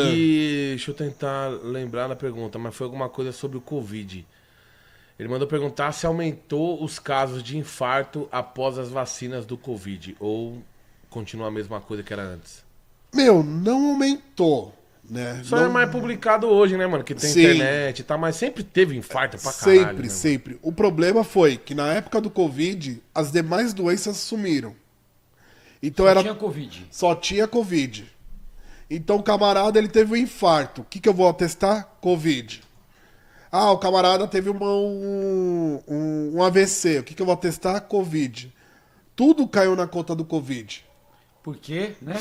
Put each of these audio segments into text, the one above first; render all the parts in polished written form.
E deixa eu tentar lembrar da pergunta, mas foi alguma coisa sobre o Covid. Ele mandou perguntar se aumentou os casos de infarto após as vacinas do Covid ou continua a mesma coisa que era antes. Meu, não aumentou, né? Só não... é mais publicado hoje, né, mano? Que tem Sim. internet e tal, mas sempre teve infarto pra caralho. Sempre, né, sempre. O problema foi que na época do Covid, as demais doenças sumiram. Então Tinha Covid. Só tinha Covid. Então o camarada, ele teve um infarto. O que eu vou atestar? Covid. Ah, o camarada teve um AVC. O que eu vou atestar? Covid. Tudo caiu na conta do Covid. Por quê, né?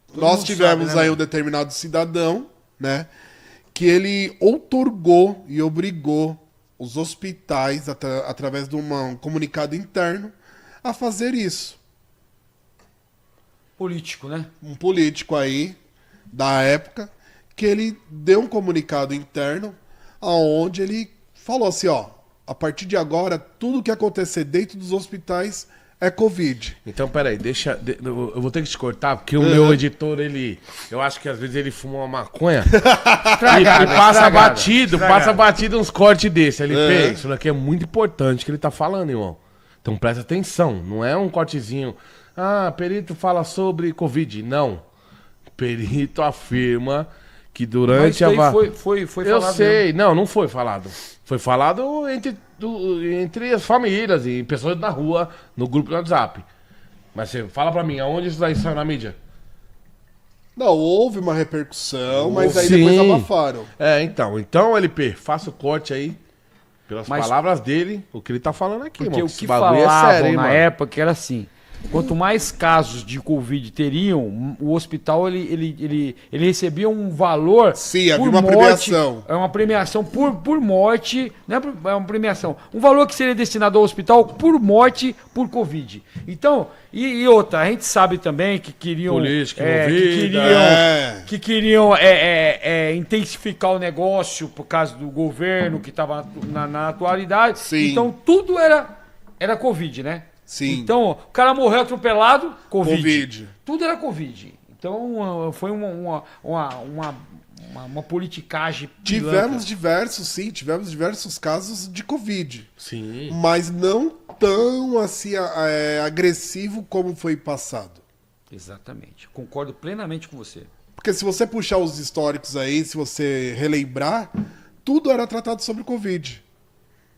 Todo Nós mundo tivemos sabe, né, aí um mano? determinado cidadão, né? Que ele outorgou e obrigou os hospitais, através de um comunicado interno, a fazer isso. Político, né? Um político aí, da época, que ele deu um comunicado interno, aonde ele falou assim, ó, a partir de agora, tudo que acontecer dentro dos hospitais é Covid. Então, peraí, eu vou ter que te cortar, porque o meu editor, eu acho que às vezes ele fuma uma maconha e passa batido uns cortes desse. Ele pensa, isso daqui é muito importante que ele tá falando, irmão. Então presta atenção, não é um cortezinho, perito fala sobre Covid. Não, perito afirma que durante Mas isso aí foi Eu falado sei, mesmo. não foi falado. Foi falado entre as famílias e pessoas na rua, no grupo do WhatsApp. Mas você fala pra mim, aonde isso daí saiu na mídia? Não, houve uma repercussão, mas aí Sim. depois abafaram. Então, LP, faça o corte aí, pelas Mas- palavras dele, o que ele tá falando aqui, Porque irmão. o Esse que bagulho falavam sério, hein, na mano? época era assim: quanto mais casos de Covid teriam, o hospital ele recebia um valor. Sim, havia por uma morte. premiação. É uma premiação por morte, né? É uma premiação. Um valor que seria destinado ao hospital por morte por Covid. Então, e outra, a gente sabe também que queriam. Política que envolvida. queriam intensificar o negócio por causa do governo que estava na atualidade. Sim. Então, tudo era Covid, né? Sim. Então, o cara morreu atropelado, Covid. Covid. Tudo era Covid. Então, foi uma politicagem Tivemos diversos casos de Covid. Sim. Mas não tão assim agressivo como foi passado. Exatamente. Concordo plenamente com você. Porque se você puxar os históricos aí, se você relembrar, tudo era tratado sobre Covid.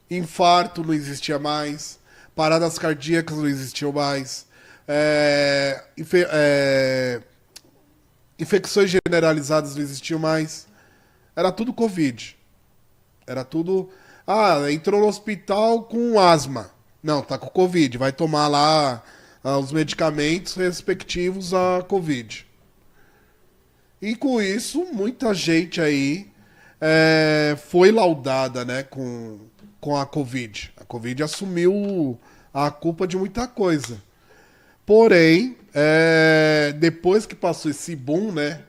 Infarto não existia mais, paradas cardíacas não existiam mais, infecções generalizadas não existiam mais. Era tudo Covid. Era tudo... entrou no hospital com asma. Não, tá com Covid. Vai tomar lá os medicamentos respectivos à Covid. E com isso, muita gente aí foi laudada, né, com a Covid. A Covid assumiu a culpa de muita coisa. Porém, depois que passou esse boom, né,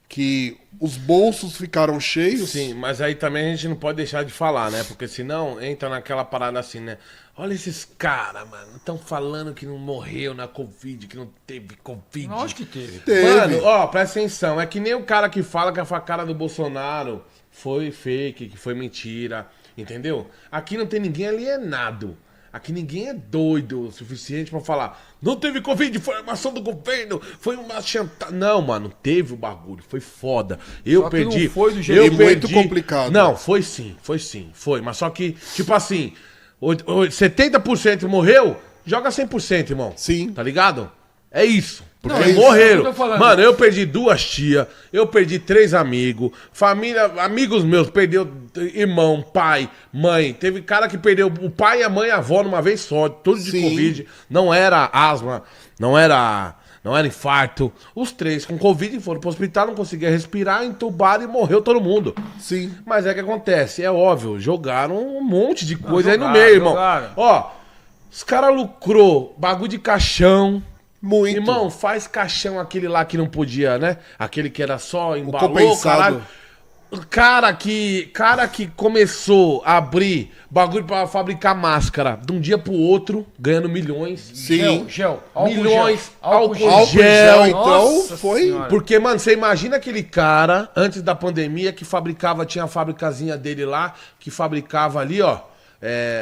que os bolsos ficaram cheios... Sim, mas aí também a gente não pode deixar de falar, né? Porque senão entra naquela parada assim, né? Olha esses caras, mano, estão falando que não morreu na Covid, que não teve Covid. Lógico que teve. Mano, presta atenção, é que nem o cara que fala que a facada do Bolsonaro foi fake, que foi mentira, entendeu? Aqui não tem ninguém alienado. Aqui ninguém é doido o suficiente pra falar não teve Covid, foi armação do governo, foi uma chantagem. Não, mano, teve o bagulho, foi foda. Eu Só que perdi. não foi do jeito eu que perdi. muito complicado. Não, foi sim. Mas só que, tipo assim, 70% morreu, joga 100%, irmão. Sim. Tá ligado? É isso. Porque Não, é isso, morreram. é o que eu tô falando. Mano, eu perdi 2 tias, eu perdi 3 amigos, família, amigos meus, perdeu irmão, pai, mãe. Teve cara que perdeu o pai, a mãe e a avó numa vez só, tudo de Sim. Covid. Não era asma, não era infarto. Os 3 com Covid foram pro hospital, não conseguia respirar, entubaram e morreu todo mundo. Sim. Mas é que acontece, é óbvio, jogaram um monte de coisa aí no jogaram, meio, irmão. jogaram. Ó, os caras lucrou bagulho de caixão. Muito. Irmão, faz caixão aquele lá que não podia, né? Aquele que era só embalou, compensado. caralho. Cara que começou a abrir bagulho pra fabricar máscara de um dia pro outro, ganhando milhões. Sim. Gel. Milhões, álcool Álcool gel. gel, então, Nossa foi... Senhora. Porque, mano, você imagina aquele cara, antes da pandemia, que fabricava, tinha a fabricazinha dele lá, que fabricava ali, ó,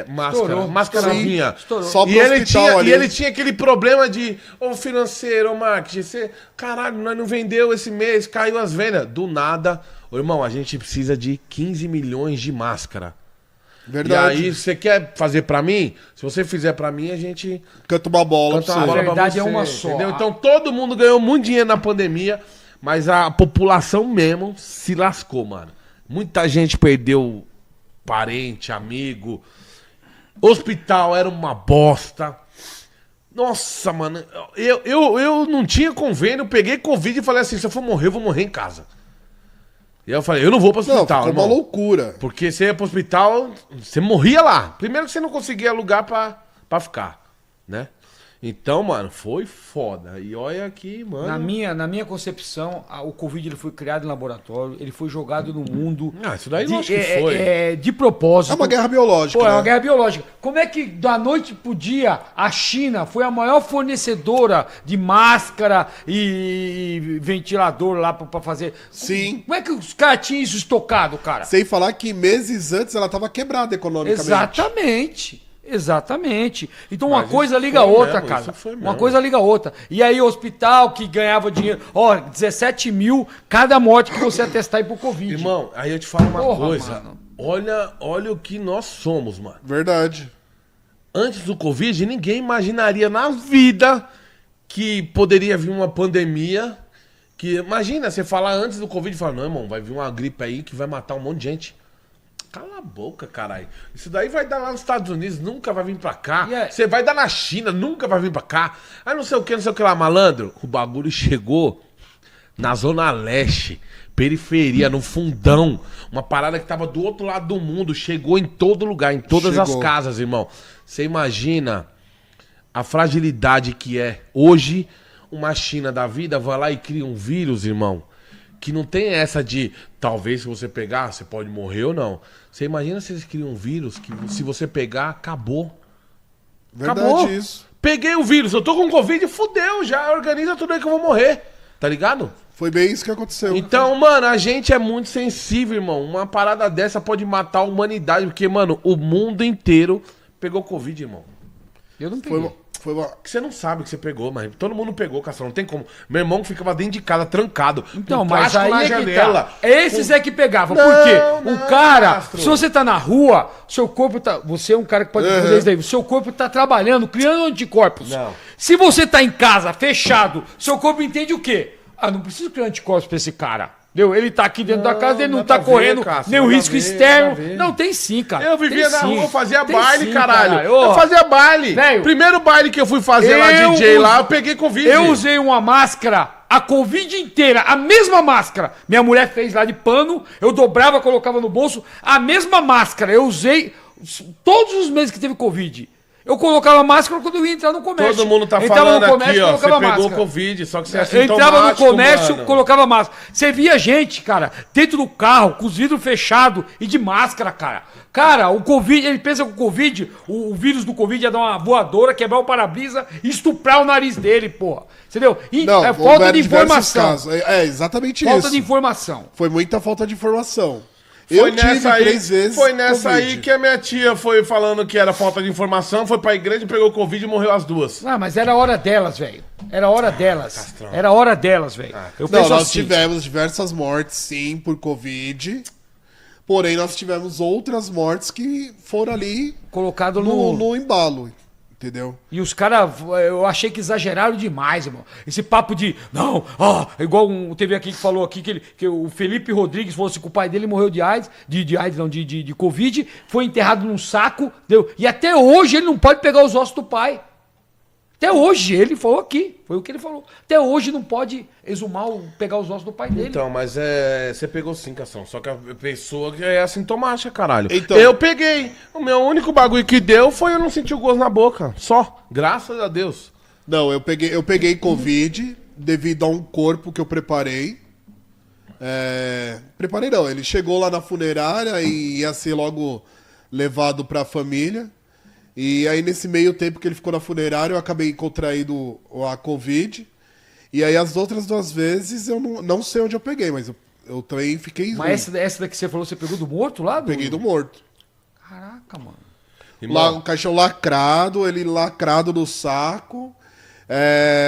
máscara. Estourou. Máscara Sim. novinha. Estourou. Só pro E ele, hospital ali. e ele tinha aquele problema de, ô financeiro, ô marketing, você, caralho, nós não vendeu esse mês, caiu as vendas. Do nada, ô irmão, a gente precisa de 15 milhões de máscara. Verdade. E aí, você quer fazer pra mim? Se você fizer pra mim, a gente Canta uma bola canta pra uma você. bola A verdade pra é você, uma só. entendeu? Então todo mundo ganhou muito dinheiro na pandemia, mas a população mesmo se lascou, mano. Muita gente perdeu parente, amigo. Hospital era uma bosta. Nossa, mano. Eu não tinha convênio, peguei Covid e falei assim, se eu for morrer, eu vou morrer em casa. E aí eu falei, eu não vou pro Não, hospital, ficou uma irmão. loucura. Porque você ia pro hospital, você morria lá. Primeiro que você não conseguia lugar pra ficar, né? Então, mano, foi foda. E olha aqui, mano. Na minha concepção, o Covid ele foi criado em laboratório, ele foi jogado no mundo. Ah, isso daí de, lógico que foi. de propósito. É uma guerra biológica, Pô, é uma né? guerra biológica. Como é que da noite pro dia a China foi a maior fornecedora de máscara e ventilador lá pra fazer? Sim. Como é que os caras tinham isso estocado, cara? Sem falar que meses antes ela tava quebrada economicamente. Exatamente. Então uma Mas coisa isso liga a foi outra, mesmo, cara. isso foi Uma mesmo. coisa liga a outra. E aí o hospital que ganhava dinheiro, ó, 17 mil cada morte que você atestar aí pro Covid. Irmão, aí eu te falo uma Porra, coisa. mano. Olha o que nós somos, mano. Verdade. Antes do Covid, ninguém imaginaria na vida que poderia vir uma pandemia. Que, imagina, você falar antes do Covid e falar, não, irmão, vai vir uma gripe aí que vai matar um monte de gente. Cala a boca, caralho. Isso daí vai dar lá nos Estados Unidos, nunca vai vir pra cá. E aí? Você vai dar na China, nunca vai vir pra cá. Aí não sei o que lá, malandro. O bagulho chegou na Zona Leste, periferia, no fundão. Uma parada que tava do outro lado do mundo. Chegou em todo lugar, em todas as Chegou. casas, irmão. Você imagina a fragilidade que é. Hoje, uma China da vida vai lá e cria um vírus, irmão, que não tem essa de, talvez se você pegar, você pode morrer ou não. Você imagina se eles criam um vírus que se você pegar, acabou. Verdade Acabou. isso. Peguei o vírus, eu tô com Covid, fudeu, já organiza tudo aí que eu vou morrer. Tá ligado? Foi bem isso que aconteceu. Então, mano, a gente é muito sensível, irmão. Uma parada dessa pode matar a humanidade, porque, mano, o mundo inteiro pegou Covid, irmão. Eu não peguei. Foi uma... Que você não sabe que você pegou, mas todo mundo pegou, Castro. Não tem como. Meu irmão ficava dentro de casa, trancado. Então, com mas plástico aí na é que janela. tá. Esses é que pegavam. Não, Por quê? não, O cara, Castro. se você tá na rua, seu corpo tá. Você é um cara que pode fazer isso daí. O seu corpo tá trabalhando, criando anticorpos. Não. Se você tá em casa, fechado, seu corpo entende o quê? Ah, não preciso criar anticorpos pra esse cara. Entendeu? Ele tá aqui dentro da casa, ele não nada tá a ver, correndo Castro, nenhum nada a risco ver, externo. nada a ver. Não, tem sim, cara. Eu vivia Tem na sim. rua, fazia Tem baile, sim, caralho. Ô, Eu fazia baile. velho, Primeiro baile que eu fui fazer lá, eu DJ lá, uso- eu peguei Covid. Eu usei uma máscara a Covid inteira, a mesma máscara. Minha mulher fez lá de pano, eu dobrava, colocava no bolso, a mesma máscara. Eu usei todos os meses que teve Covid. Eu colocava máscara quando eu ia entrar no comércio. Todo mundo tá Entrava falando no comércio, aqui, ó. Você colocava pegou máscara. Covid, só que você é Eu assintomático, entrava no comércio, mano. colocava máscara. Você via gente, cara, dentro do carro, com os vidros fechados e de máscara, cara. Cara, o Covid, ele pensa que o Covid, o vírus do Covid ia dar uma voadora, quebrar o para-brisa e estuprar o nariz dele, porra. Entendeu? E Não, é falta houveram de diversos informação. casos. É exatamente Falta isso. de informação. Foi muita falta de informação. Foi Eu tive nessa aí, 3 vezes foi nessa Covid. aí que a minha tia foi falando que era falta de informação, foi pra igreja, pegou Covid e morreu as duas. Ah, mas era a hora delas, velho. Era a hora delas. Castrão. Era a hora delas, velho. Eu Não, penso nós assim. tivemos diversas mortes, sim, por Covid. Porém, nós tivemos outras mortes que foram ali Colocado no embalo. Entendeu? E os caras, eu achei que exageraram demais, irmão. Esse papo de, não, ó, igual teve aqui que falou aqui que o Felipe Rodrigues falou assim que o pai dele morreu de AIDS, de Covid, foi enterrado num saco, entendeu? E até hoje ele não pode pegar os ossos do pai. Até hoje, ele falou aqui, foi o que ele falou. Até hoje não pode exumar, pegar os ossos do pai dele. Então, mas você pegou sim, Cação. Só que a pessoa que é assintomática, caralho. Então- Eu peguei. O meu único bagulho que deu foi eu não sentir o gosto na boca. Só. Graças a Deus. Não, eu peguei Covid devido a um corpo que eu preparei. Preparei não, ele chegou lá na funerária e ia ser logo levado pra família. E aí nesse meio tempo que ele ficou na funerária, eu acabei contraindo a Covid. E aí as outras 2 vezes eu não sei onde eu peguei, mas eu também fiquei... Mas essa daqui você falou, você pegou do morto lá? Peguei do morto. Caraca, mano. Lá, o caixão lacrado, ele lacrado no saco.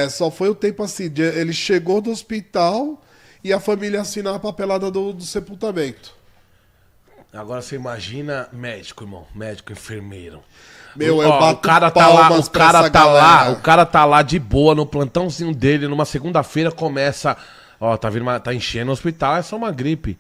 Só foi o tempo assim, ele chegou do hospital e a família assinar a papelada do sepultamento. Agora você imagina médico, irmão. Médico, enfermeiro. Meu, eu bato o cara tá lá, palmas pra essa galera. o cara tá lá de boa no plantãozinho dele, numa segunda-feira começa, tá enchendo o hospital, é só uma gripe.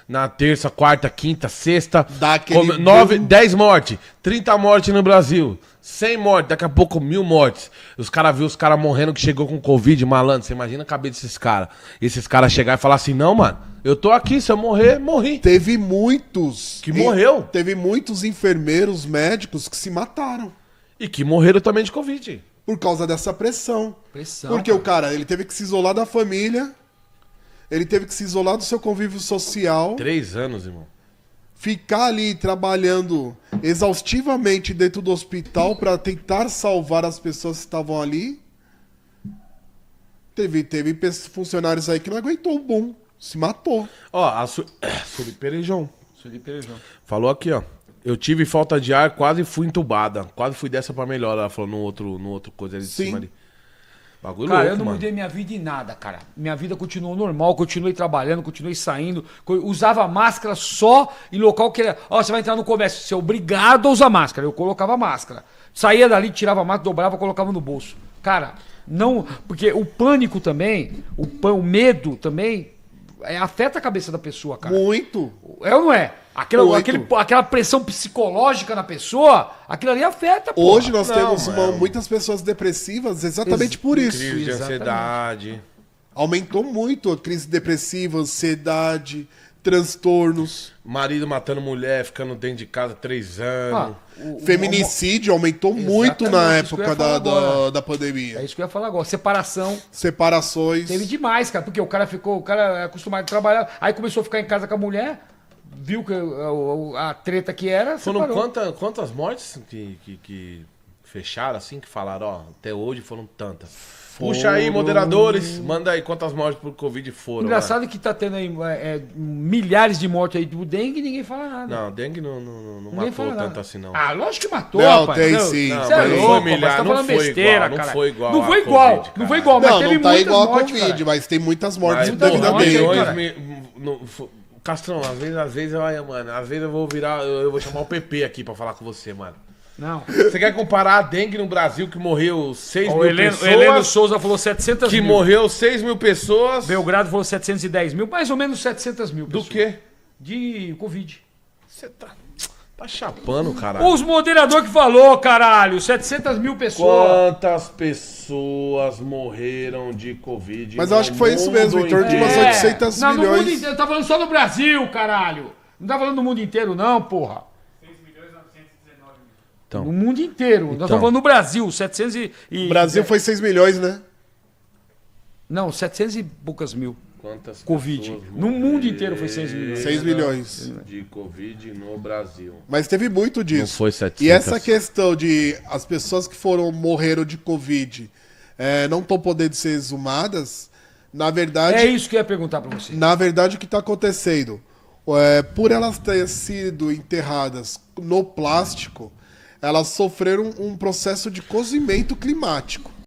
Na terça, quarta, quinta, sexta, Dá aquele 10 mortes, 30 mortes no Brasil, 100 mortes, daqui a pouco 1000 mortes. Os caras viram os caras morrendo que chegou com Covid, malandro, você imagina a cabeça desses caras. E esses caras chegar e falar assim, não, mano, eu tô aqui, se eu morrer, morri. Teve muitos... Que morreu. Teve muitos enfermeiros, médicos que se mataram. E que morreram também de Covid. Por causa dessa pressão. Pressão, Porque o cara, ele teve que se isolar da família, ele teve que se isolar do seu convívio social, 3 anos, irmão. ficar ali trabalhando exaustivamente dentro do hospital para tentar salvar as pessoas que estavam ali. Teve funcionários aí que não aguentou o boom, se matou. Ó, a Sueli Perejão falou aqui, ó. Eu tive falta de ar, quase fui entubada. Quase fui dessa pra melhor. Ela falou no outro coisa ali de Sim. cima ali. Bagulho Cara, louco, eu não mano. mudei minha vida em nada, cara. Minha vida continuou normal, continuei trabalhando, continuei saindo. Usava máscara só em local que era. Ó, você vai entrar no comércio, você é obrigado a usar máscara. Eu colocava máscara. Saía dali, tirava a máscara, dobrava, colocava no bolso. Cara, não. Porque o pânico também, o medo também, afeta a cabeça da pessoa, cara. Muito. É ou não é? Muito. Aquela pressão psicológica na pessoa, aquilo ali afeta, pô. Hoje nós Não, temos mano. muitas pessoas depressivas exatamente por isso. Crise de Exatamente. ansiedade. Aumentou muito a crise depressiva, ansiedade, transtornos. Marido matando mulher, ficando dentro de casa 3 anos. Feminicídio aumentou muito na Exatamente, isso que eu época ia falar agora. da É pandemia. isso que eu ia falar agora. Separação. Separações. Teve demais, cara. Porque o cara é acostumado a trabalhar. Aí começou a ficar em casa com a mulher. Viu que a treta que era. Foram separou. quantas mortes que fecharam assim, que falaram, ó, até hoje foram tantas. Puxa aí, moderadores, manda aí quantas mortes por Covid foram. Engraçado que tá tendo aí milhares de mortes aí do dengue e ninguém fala nada. Não, dengue não Ninguém matou fala tanto nada. assim, não. Ah, lógico que matou, Não, rapaz. tem Não, sim. Não, Você é mas não louco, foi rapaz, milhar, você tá não falando foi besteira, igual, não cara. foi igual Não a foi igual, Covid, não foi cara. igual, mas Não, teve não tá muitas igual a mortes, Covid, cara. mas tem muitas mortes Mas, muita porra, gente, devidamente. cara. Castrão, às vezes, olha, mano, às vezes eu vou chamar o PP aqui pra falar com você, mano. Não. Você quer comparar a dengue no Brasil, que morreu 6 O mil Heleno pessoas, Souza falou 700 que mil. morreu 6 mil pessoas, Belgrado falou 710 mil, mais ou menos 700 mil. do pessoas. quê? De Covid. Você tá chapando, caralho. Os moderadores que falou, caralho, 700 mil pessoas. Quantas pessoas morreram de Covid? Mas no eu acho que foi isso mesmo, em torno de umas inteiro? 800 não, no milhões. mundo inteiro, tá falando só no Brasil, caralho. Não tá falando no mundo inteiro não, porra. Então. No mundo inteiro. Nós estamos falando no Brasil, 700 e... O Brasil foi 6 milhões, né? Não, 700 e poucas mil. Quantas Covid. pessoas No mundo inteiro foi 6 milhões. 6 milhões. de Covid no Brasil? Mas teve muito disso. Não foi 700. E essa questão de as pessoas que morreram de Covid não estão podendo ser exumadas, na verdade... É isso que eu ia perguntar pra você. Na verdade, o que está acontecendo? Por elas terem sido enterradas no plástico, elas sofreram um processo de cozimento climático.